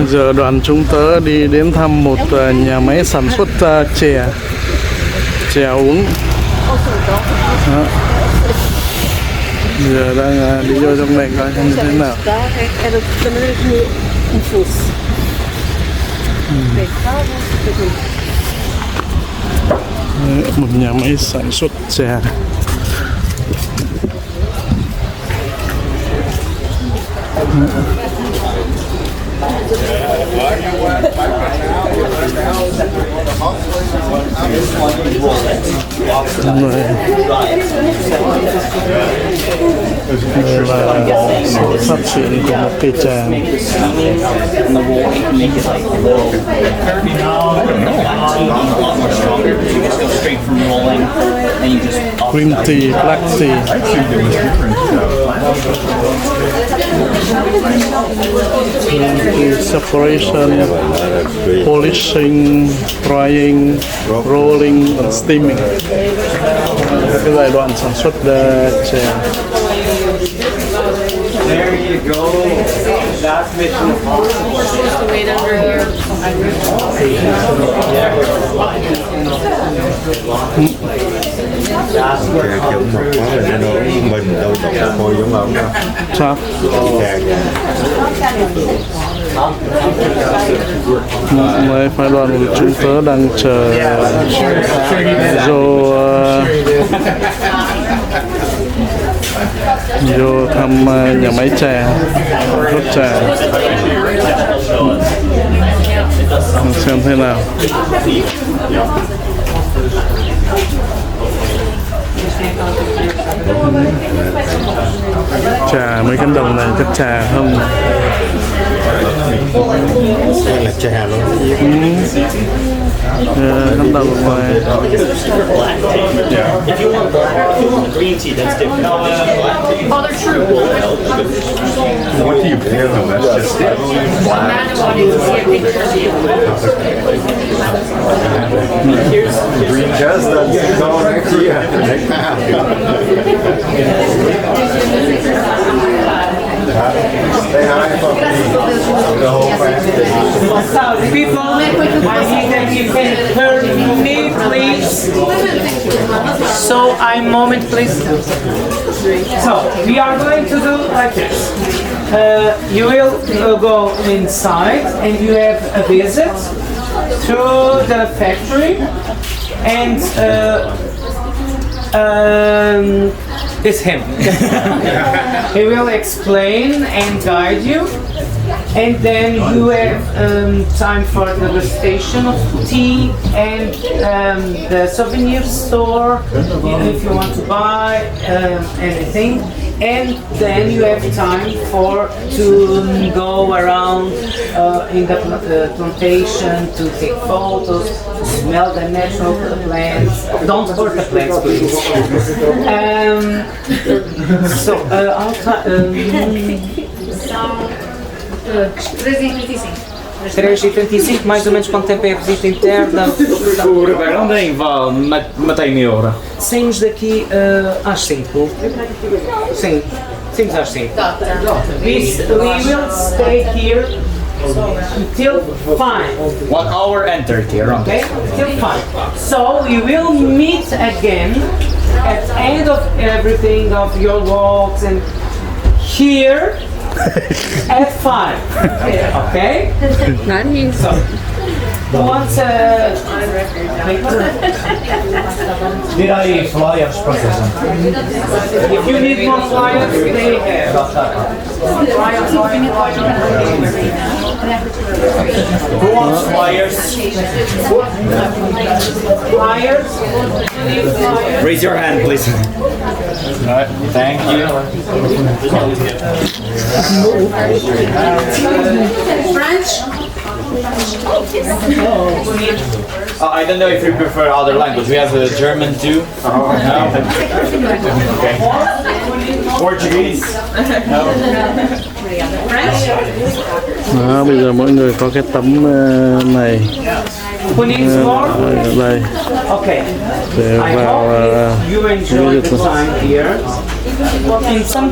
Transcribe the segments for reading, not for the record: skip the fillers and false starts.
Giờ đoàn chúng tớ đi đến thăm một nhà máy sản xuất chè uống. Đó. Giờ đang đi vô trong này coi như thế nào. Một nhà máy sản xuất chè. Rồi. Đây là sự phát triển của một cây trà. Green tea, black tea. Separation, polishing, drying, rolling and steaming. Cái giai đoạn sản xuất chè. There you go. That's mission impossible. Just wait under here. Chè kiểu mập quá rồi nó mình đâu đọc môi giống ông đâu. Sao? Chè Mấy phái đoàn của chúng tớ đang chờ vô thăm nhà máy chè, hút trà. Xem thế nào. Trà mấy cánh đồng này chắc trà không? là chè luôn. Cánh đồng ngoài. If you want green tea, that's different. Oh, they're true. What do you pay them? That's just it. Green chest, that's going next year. Say hi from the whole family. People, I need that you can hear me, please. So, a moment, please. So, we are going to do like this. You will go inside and you have a visit to the factory and it's him. He will explain and guide you, and then you have time for the degustation of tea and the souvenir store if you want to buy anything, and then you have time to go around in the plantation to take photos, to smell the natural plants. Don't hurt the plants, please. So, I'll 3h35, mais ou menos quanto tempo é a visita interna? O reverendo matei meia hora. Saímos daqui às 5. Sim, saímos às 5. We will stay here until 5. 1 hour and 30 around. Okay? Till 5. So we will meet again at the end of everything of your walks and here at 5. Okay? So once Did I flyers processing? if you need more flyers, they have. Who wants flyers? Flyers? Raise your hand, please. Alright, thank you. French? I don't know if you prefer other language. We have German too. No? Okay. Portuguese? No? French? Đó, bây giờ mỗi người có cái tấm này openings more? Đây Okay. để I vào hope you enjoy the time here. In some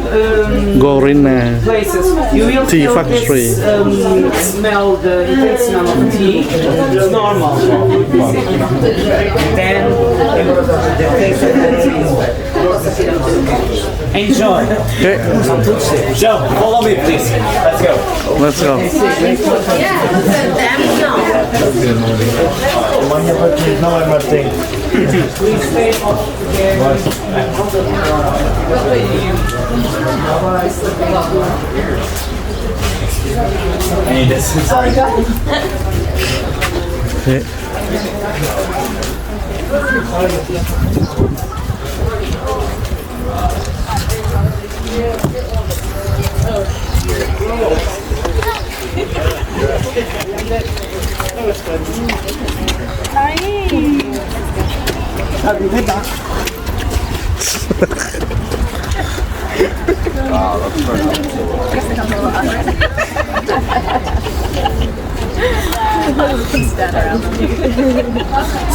Gorina places, you will Tea feel factory. this smell, the intense smell of tea. It's normal. Then the taste of the tea. Enjoy. Okay, So, follow me, please. Let's go. let's go. Please stay up I need this. Sorry. Okay.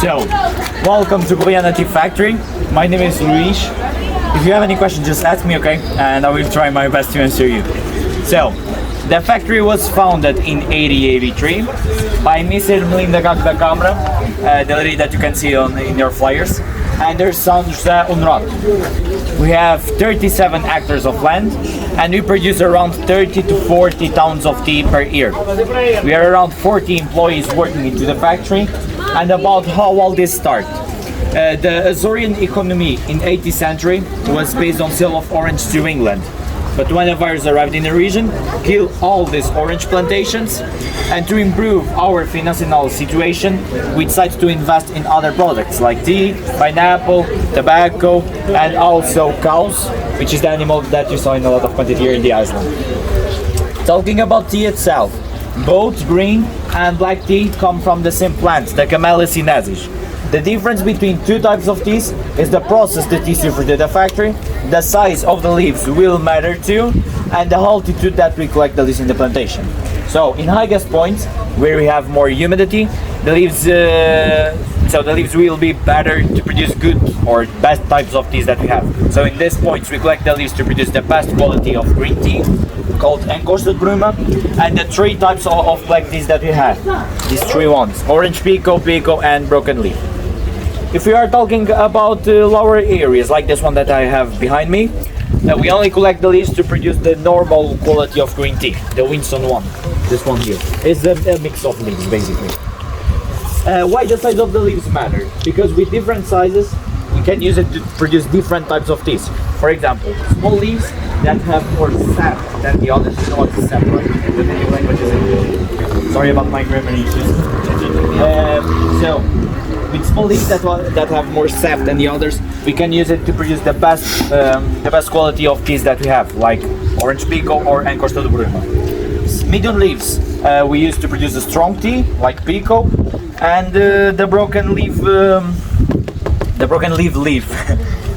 So, welcome to Korean Tea Factory. My name is Luis. If you have any questions, just ask me, okay? And I will try my best to answer you. So, the factory was founded in 1883 by Mr. Melinda Camera, the lady that you can see in your flyers, and their son José Unrat. We have 37 hectares of land, and we produce around 30 to 40 tons of tea per year. We are around 40 employees working into the factory. And about how all this started. The Azorian economy in 18th century was based on sale of orange to England. But when a virus arrived in the region, killed all these orange plantations, and to improve our financial situation, we decided to invest in other products like tea, pineapple, tobacco, and also cows, which is the animal that you saw in a lot of quantity here in the Iceland. Talking about tea itself, both green and black tea come from the same plant, the Camellia sinensis. The difference between two types of teas is the process the tea suffered at the factory, the size of the leaves will matter too, and the altitude that we collect the leaves in the plantation. So in highest points, where we have more humidity, the leaves the leaves will be better to produce good or best types of teas that we have. So in these points, we collect the leaves to produce the best quality of green tea, called enkosted bruma, and the three types of black teas that we have. These three ones: orange pico, and broken leaf. If we are talking about lower areas like this one that I have behind me, we only collect the leaves to produce the normal quality of green tea, the Winston one. This one here is a mix of leaves basically. Why the size of the leaves matter? Because with different sizes, we can use it to produce different types of teas. For example, small leaves that have more sap than the others. You know what is sap, right? The native language is English. Sorry about my grammar issues. So, with small leaves that have more sap than the others, we can use it to produce the best quality of teas that we have, like orange pico or enkosted bruma. Medium leaves we use to produce a strong tea, like pico, and the broken leaf leaf.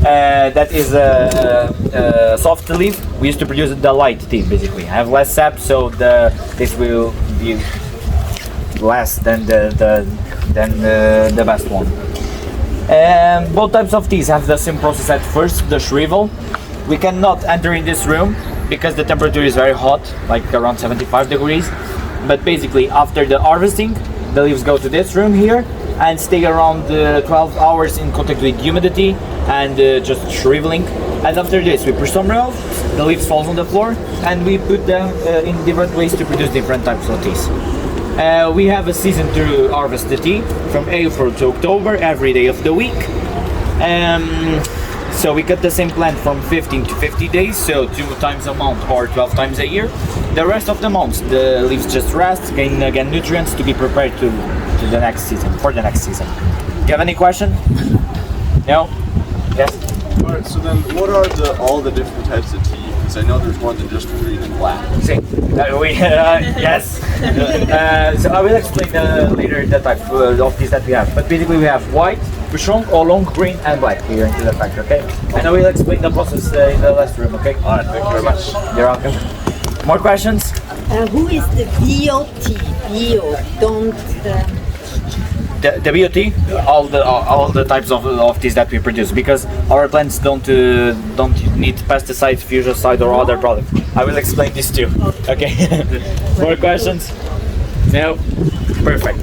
That is a soft leaf. We used to produce the light tea, basically. Have less sap, so this will be less than the best one. Both types of teas have the same process at first, the shrivel. We cannot enter in this room because the temperature is very hot, like around 75 degrees. But basically, after the harvesting, the leaves go to this room here and stay around 12 hours in contact with humidity and just shriveling. And after this, we push some rail, the leaves falls on the floor, and we put them in different ways to produce different types of teas. We have a season to harvest the tea from April to October, every day of the week. So we cut the same plant from 15 to 50 days, so 2 times a month or 12 times a year. The rest of the months, the leaves just rest, gain again nutrients to be prepared to the next season, for the next season. Do you have any question? No? Yes? Alright, so then what are all the different types of tea? Because I know there's more than just green and black. See, yes. So I will explain later the type of teas that we have. But basically we have white, bouchon, oolong, green and black here into the factory, okay? And I will explain the process in the last room, okay? Alright, thank you very much. You're welcome. More questions? Who is the bio tea? Bio, don't... the BOT, all the types of teas that we produce, because our plants don't need pesticides, fungicide, or other products. I will explain this too. Okay. More questions? No. Perfect.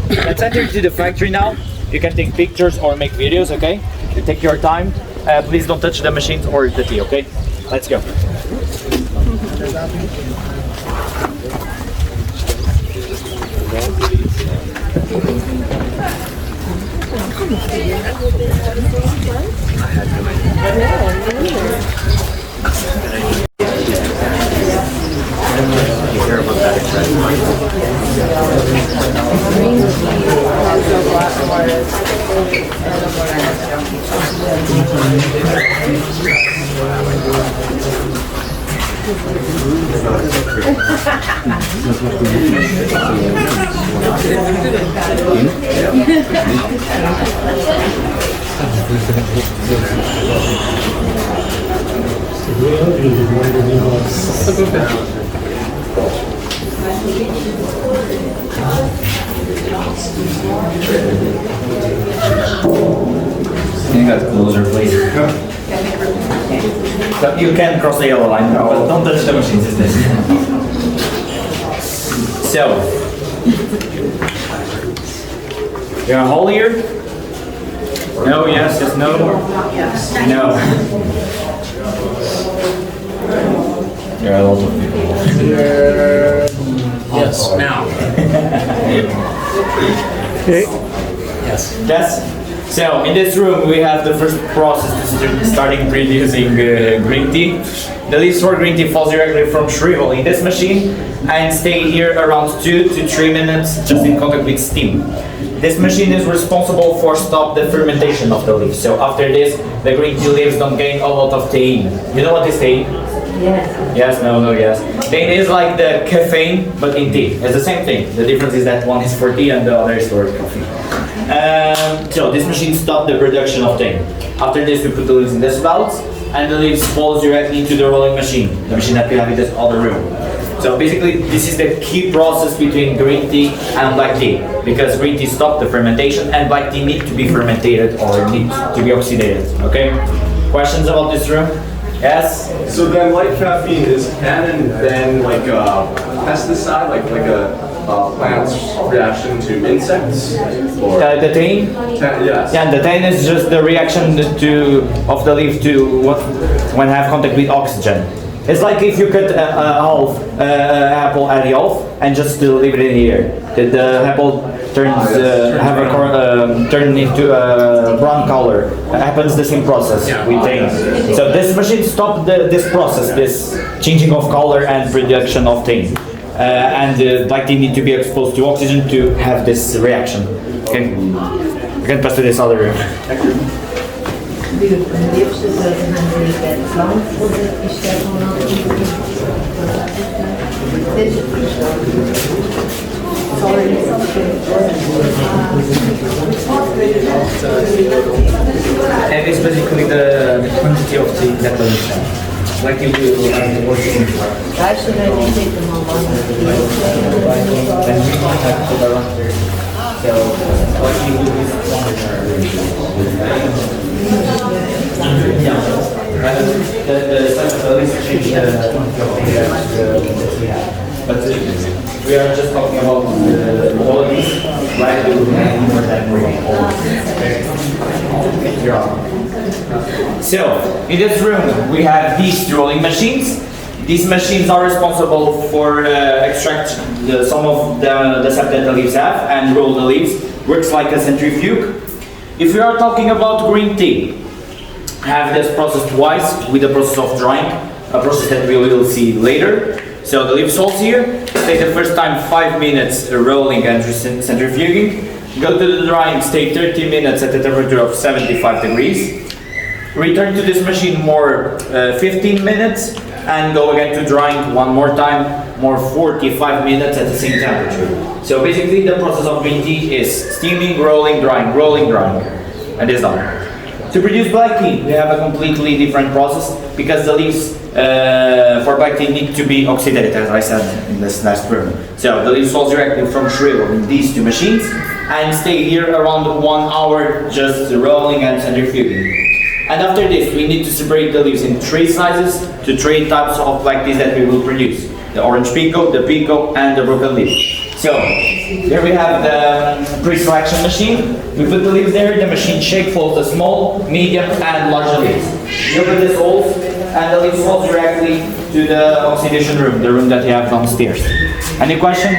Let's enter into the factory now. You can take pictures or make videos. Okay. You take your time. Please don't touch the machines or the tea. Okay. Let's go. You got closer, please. So you can cross the yellow line, but don't touch the machines. Is this? So, you're a hole here? No, yes, yes, no? No. There are a lot of people. Yes, now. Okay. Yes. Yes. So in this room we have the first process to starting producing green tea. The leaves for green tea falls directly from shrivel in this machine and stay here around 2 to 3 minutes just in contact with steam. This machine is responsible for stop the fermentation of the leaves. So after this, the green tea leaves don't gain a lot of thein. You know what is thein? Yes. Yes, no, no, yes. Thein is like the caffeine, but in tea. It's the same thing. The difference is that one is for tea and the other is for coffee. So this machine stops the production of thein. After this, we put the leaves in the spouts, and the leaves falls directly into the rolling machine, the machine that we have in this other room. So basically, this is the key process between green tea and black tea, because green tea stops the fermentation, and black tea need to be fermented or need to be oxidated. Okay? Questions about this room? Yes? So then light caffeine is tannin then like a pesticide, like a plant's reaction to insects? Or The thein? yes. Yeah, the thein is just the reaction of the leaf to when have contact with oxygen. It's like if you cut a half apple at half and just leave it in here. The apple turns turn into a brown color. Happens the same process with thein. So this machine stops this process, this changing of color and production of thein. And black tea need to be exposed to oxygen to have this reaction. Okay, we can pass to this other room. And it's basically the quantity of tea that we sell. Like you do as the working. Then we might have to put around there. So what you do is the size of the list change the quantity that we have. But we are just talking about the qualities, right? We will have more than So, in this room we have these rolling machines. These machines are responsible for extract some of the sap that the leaves have and roll the leaves. Works like a centrifuge. If we are talking about green tea, have this process twice with the process of drying, a process that we will see later. So the leaves falls here, stay the first time 5 minutes rolling and centrifuging, go to the drying, stay 30 minutes at a temperature of 75 degrees, return to this machine more 15 minutes, and go again to drying one more time, more 45 minutes at the same temperature. So basically the process of green tea is steaming, rolling, drying, and it's done. To produce black tea, we have a completely different process because the leaves for black tea need to be oxidated, as I said in this last room. So the leaves fall directly from shrivel in these two machines, and stay here around 1 hour just rolling and centrifuging. And after this, we need to separate the leaves in 3 sizes to 3 types of black teas that we will produce. The orange pico, the pico, and the broken leaf. So, here we have the pre-selection machine. We put the leaves there, the machine shakes both the small, medium, and larger leaves. You open this hole, and the leaves fall directly to the oxidation room, the room that you have downstairs. Any question?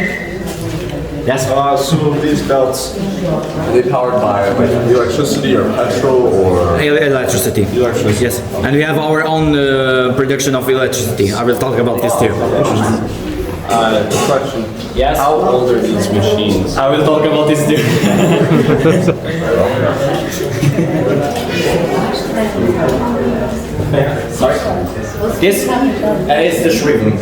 Yes? So these belts, are they powered by like electricity or petrol or? Electricity. Electricity. Yes. And we have our own production of electricity. I will talk about this too. Question. Yes? How old are these machines? I will talk about this too. Sorry? This is the shriveling.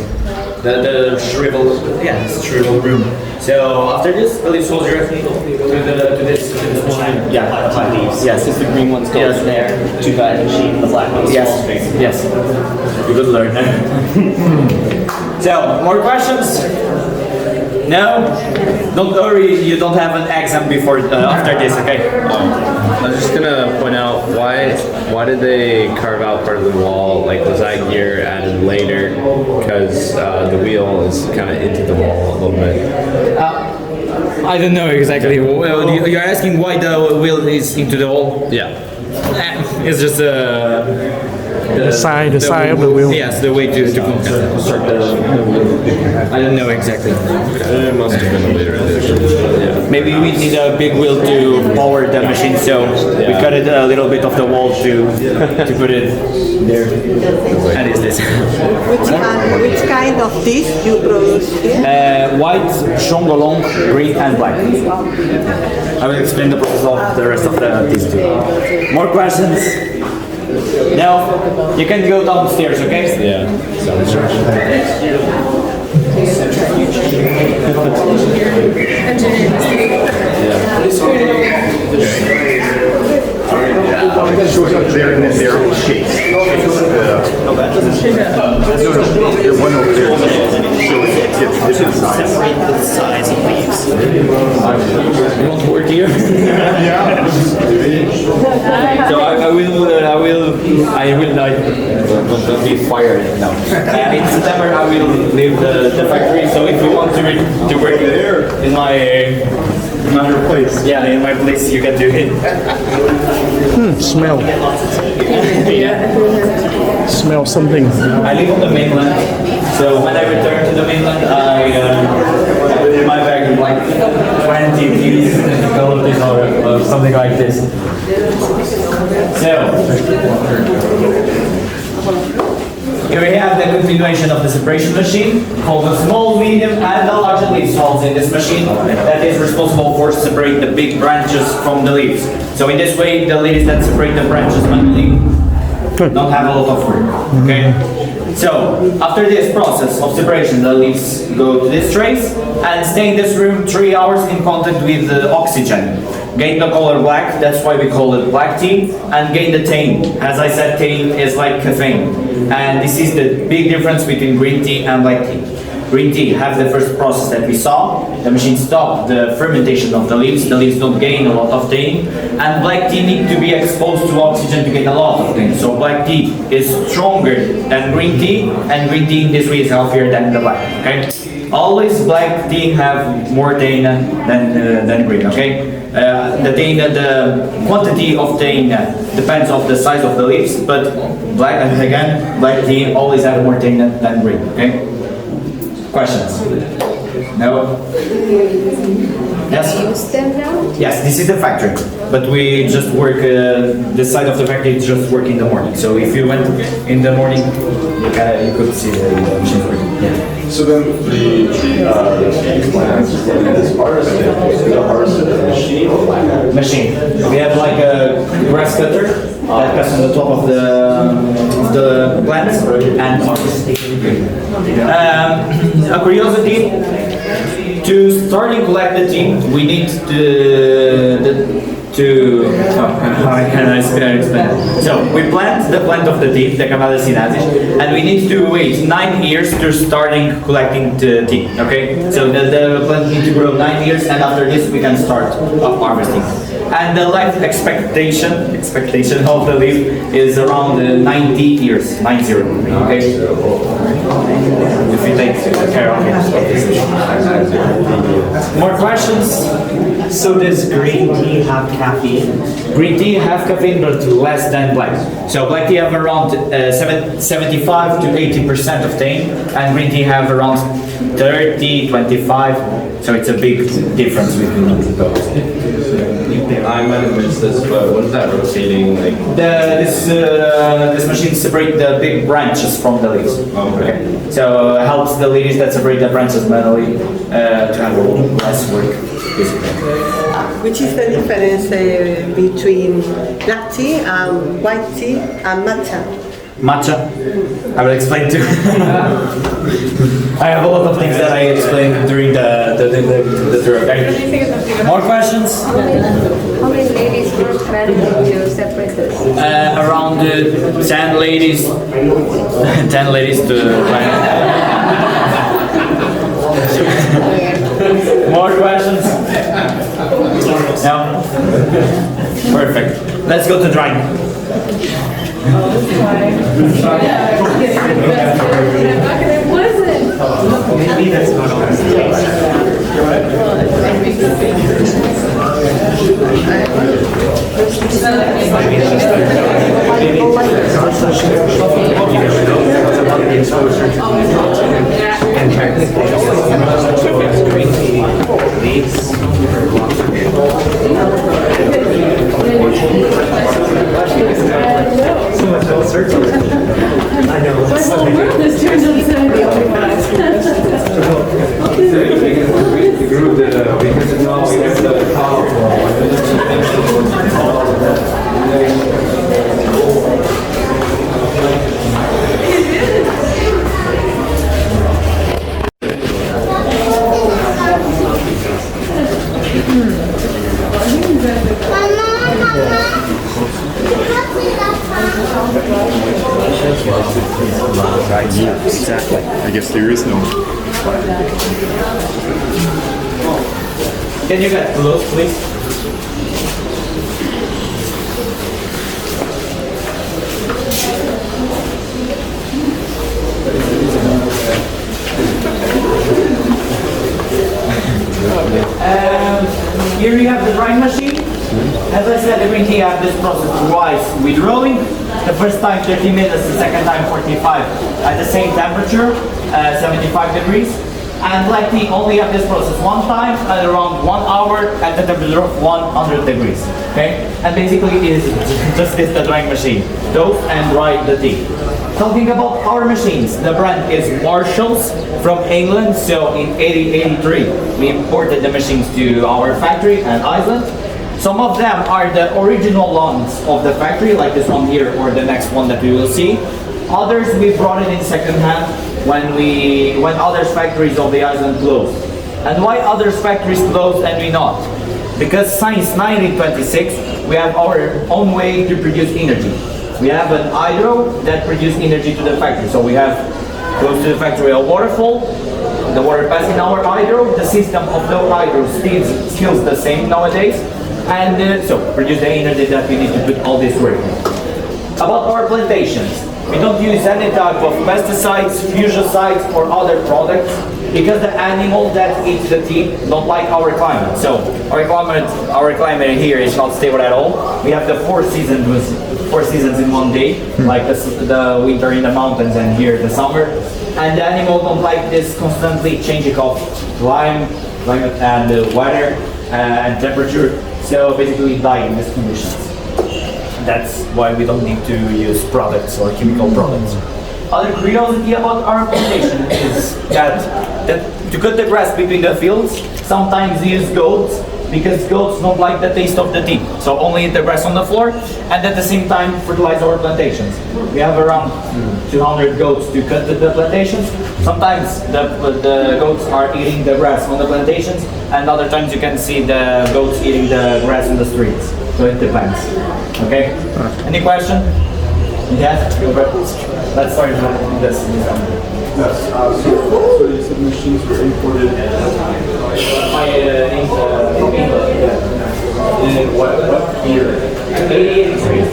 The shrivel room. So after this, the leaves fall directly to this machine. Yeah, apply leaves. Yes, The green ones go in there, 2-guide machine, the black ones yes, fall straight. yes. You could learn. So, more questions? No? Don't worry, you don't have an exam before after this, okay? I was just gonna point out why did they carve out part of the wall? Like, was that gear added later? Because the wheel is kind of into the wall a little bit. I don't know exactly. Well, you're asking why the wheel is into the wall? Yeah. It's just The side of the wheel. Yes, the way to construct the wheel. I don't know exactly. It must have been a later addition. Yeah. Maybe we need a big wheel to power the machine, so we cut it a little bit of the wall to put it there. And is this? Which kind of teas you produce here? White, strong, long, green, and black. I will explain the process of the rest of the teas too. More questions? No? You can go downstairs, okay? Yeah. Sounds Separate the size of leaves. You want to work here? So I will not be fired now. In September I will leave the factory. So if you want to work in my place, yeah, in my place, you can do it. Smell. Smell something. I live on the mainland, so when I return to the mainland, I put in my bag like 20 teas, all of this or something like this. So, here we have the continuation of the separation machine, called the small, medium, and the larger leaf falls in this machine that is responsible for separate the big branches from the leaves. So in this way, the leaves that separate the branches manually don't have a lot of work, okay? So, after this process of separation, the leaves go to this trace and stay in this room 3 hours in contact with the oxygen. Gain the color black, that's why we call it black tea, and gain the tannin. As I said, tannin is like caffeine. And this is the big difference between green tea and black tea. Green tea have the first process that we saw. The machine stopped the fermentation of the leaves don't gain a lot of tannin. And black tea need to be exposed to oxygen to get a lot of tannin. So black tea is stronger than green tea, and green tea in this way is healthier than the black, okay? Always black tea have more tannin than green, okay? The quantity of tannin depends on the size of the leaves, but black tea always have more tannin than green, okay? Questions? No? Yes? Use them now? Yes, this is the factory, but we just work, this side of the factory just work in the morning. So if you went in the morning, you could see the machine working. Yeah. So then the plants is harvested machine or like Machine. We have like a grass cutter that cuts on the top of the plants and a curiosity. To start and collect the tea, we need to how can I explain it? So we plant the plant of the tea, the Camada sinensis, and we need to wait 9 years to starting collecting the tea. Okay, so the plant needs to grow 9 years, and after this we can start harvesting. And the life expectation of the leaf is around 90 years, 90. Okay, if we take care of it. More questions? So does green tea have caffeine? Green tea have caffeine, but less than black. So black tea have around 75 to 80% of caffeine, and green tea have around 30, 25. So it's a big difference between both. I might have missed this, but what is that rotating like? This machine separates the big branches from the leaves. Okay. So it helps the leaves that separate the branches manually to have less work. Which is the difference between black tea and white tea and matcha? Matcha, I will explain too. I have a lot of things that I explained during the tour. Okay? More questions? How many ladies per men to separate this? Around 10 ladies. 10 ladies to More questions? No? Perfect. Let's go to drawing. Maybe that's not all this so much uncertainty. I know. This turns out to be the only one asking The group that because it's all against the Yeah, exactly. I guess there is no. Can you get close, please? Here you have the drying machine. As I said, the green tea have this process twice withdrawing. The first time 30 minutes, the second time 45 at the same temperature, 75 degrees. And black tea only have this process one time at around 1 hour at the temperature of 100 degrees. Okay? And basically it is just this the drying machine. Toast and dry the tea. Talking about our machines, the brand is Marshall's from England. So in 1883 we imported the machines to our factory in Iceland. Some of them are the original ones of the factory, like this one here or the next one that we will see. Others we brought it in second hand when others factories of the island closed. And why others factories closed and we not? Because since 1926 we have our own way to produce energy. We have an hydro that produces energy to the factory. So we have close to the factory a waterfall. The water passes in our hydro. The system of the hydro still the same nowadays. And so produce the energy that we need to put all this work in. About our plantations, we don't use any type of pesticides, fungicides or other products because the animal that eats the tea don't like our climate. So our climate here is not stable at all. We have the four seasons in one day, like the winter in the mountains and here the summer. And the animal don't like this constantly changing of climate and the weather and temperature. So basically we die in these conditions. That's why we don't need to use products or chemical products. Other curiosity about our plantation is that to cut the grass between the fields, sometimes we use goats because goats don't like the taste of the tea. So only eat the grass on the floor, and at the same time fertilize our plantations. We have around 200 goats to cut the plantations. Sometimes the goats are eating the grass on the plantations, and other times you can see the goats eating the grass in the streets. So it depends. Okay? Any question? Yes? Let's start with this. Yes, so these submissions were imported in what year? 83.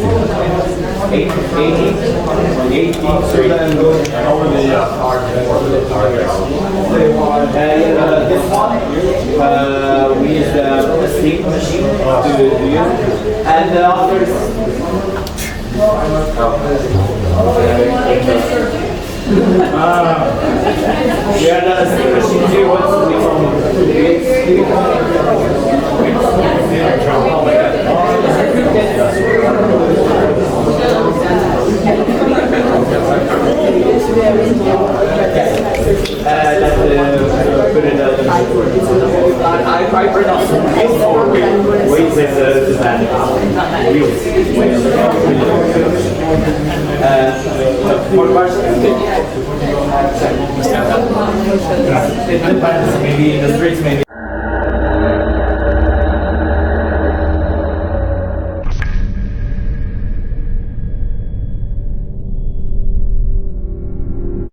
So then how were they This one, we use the steam machine to use, and the others. Yeah, the steam machine too was I pronounce it. Wait, more questions? It depends, maybe in the streets, maybe.